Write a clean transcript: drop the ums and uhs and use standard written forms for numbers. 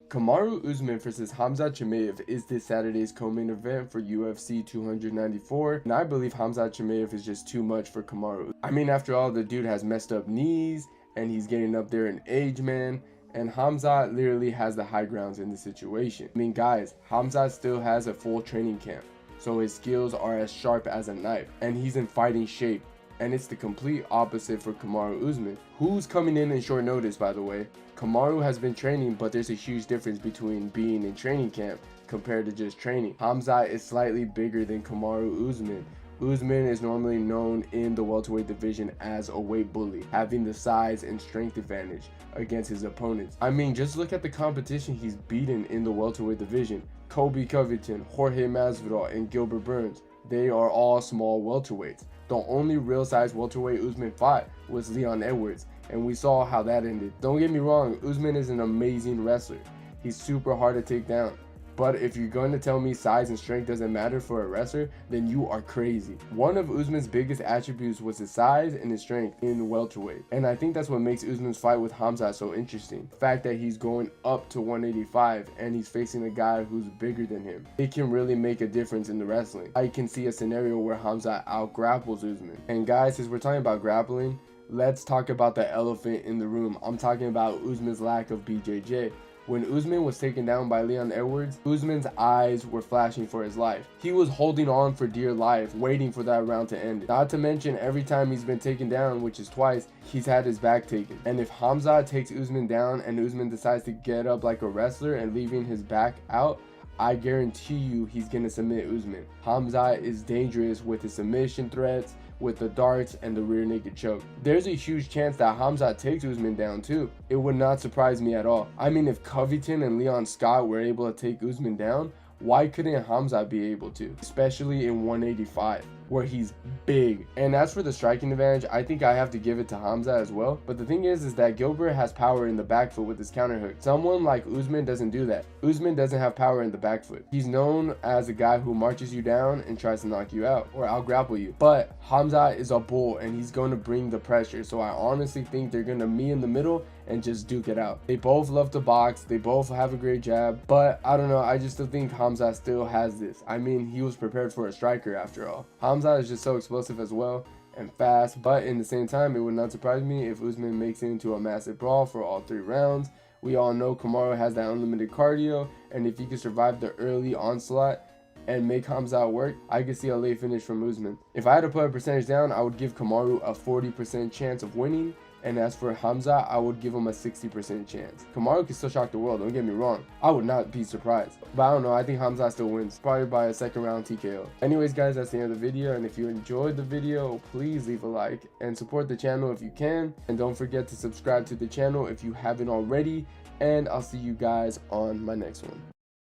Kamaru Usman versus Khamzat Chimaev is this Saturday's co-main event for UFC 294, and I believe Khamzat Chimaev is just too much for Kamaru. I mean, after all, the dude has messed up knees, and he's getting up there in age, man, and Khamzat literally has the high grounds in the situation. I mean, guys, Khamzat still has a full training camp, so his skills are as sharp as a knife, and he's in fighting shape. And it's the complete opposite for Kamaru Usman, who's coming in short notice, by the way. Kamaru has been training, but there's a huge difference between being in training camp compared to just training. Khamzat is slightly bigger than Kamaru Usman. Usman is normally known in the welterweight division as a weight bully, having the size and strength advantage against his opponents. I mean, just look at the competition he's beaten in the welterweight division. Colby Covington, Jorge Masvidal, and Gilbert Burns. They are all small welterweights. The only real size welterweight Usman fought was Leon Edwards, and we saw how that ended. Don't get me wrong, Usman is an amazing wrestler. He's super hard to take down. But if you're going to tell me size and strength doesn't matter for a wrestler, then you are crazy. One of Usman's biggest attributes was his size and his strength in welterweight. And I think that's what makes Usman's fight with Khamzat so interesting. The fact that he's going up to 185 and he's facing a guy who's bigger than him. It can really make a difference in the wrestling. I can see a scenario where Khamzat out-grapples Usman. And guys, since we're talking about grappling, let's talk about the elephant in the room. I'm talking about Usman's lack of BJJ. When Usman was taken down by Leon Edwards, Usman's eyes were flashing for his life. He was holding on for dear life, waiting for that round to end. Not to mention, every time he's been taken down, which is twice, he's had his back taken. And if Khamzat takes Usman down and Usman decides to get up like a wrestler and leaving his back out, I guarantee you he's gonna submit Usman. Khamzat is dangerous with his submission threats, with the darts and the rear naked choke. There's a huge chance that Khamzat takes Usman down too. It would not surprise me at all. I mean, if Covington and Leon Scott were able to take Usman down, why couldn't Khamzat be able to? Especially in 185, where he's big. And as for the striking advantage, I think I have to give it to Khamzat as well. But the thing is that Gilbert has power in the back foot with his counter hook. Someone like Usman doesn't do that. Usman doesn't have power in the back foot. He's known as a guy who marches you down and tries to knock you out or out-grapple you. But Khamzat is a bull and he's going to bring the pressure. So I honestly think they're going to meet in the middle and just duke it out. They both love to box. They both have a great jab. But I don't know. I just still think Khamzat still has this. I mean, he was prepared for a striker after all. Khamzat is just so explosive as well and fast. But in the same time, it would not surprise me if Usman makes it into a massive brawl for all 3 rounds. We all know Kamaru has that unlimited cardio. And if he can survive the early onslaught and make Khamzat work, I could see a late finish from Usman. If I had to put a percentage down, I would give Kamaru a 40% chance of winning. And as for Khamzat, I would give him a 60% chance. Kamaru can still shock the world, don't get me wrong. I would not be surprised. But I don't know, I think Khamzat still wins. Probably by a 2nd round TKO. Anyways guys, that's the end of the video. And if you enjoyed the video, please leave a like. And support the channel if you can. And don't forget to subscribe to the channel if you haven't already. And I'll see you guys on my next one.